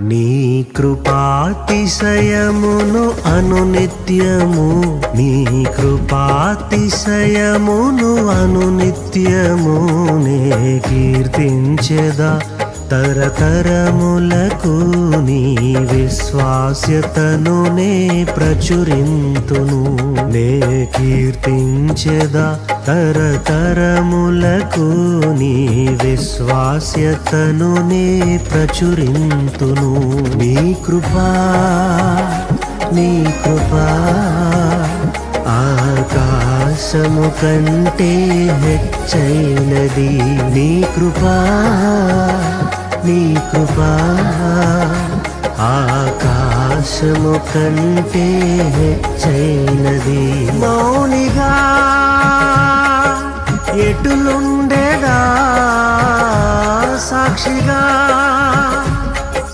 నీ కృపాతిశయమును అనునిత్యము, నీ కృపాతిశయమును అనునిత్యము నే కీర్తించెదా తరతరములకు. నీ విశ్వాస్యతను నే ప్రచురింతును, నే కీర్తించెదా తరతరములకు. నీ విశ్వాస్యతను నే ప్రచురింతును. నీ కృపా, నీ కృపా ఆకాశము కంటే హెచ్చైనది. నీ కృపా, నీ కృపా ఆకాశము కంటే హెచ్చైనది. మౌనిగా ఎటులుండెదా, సాక్షిగా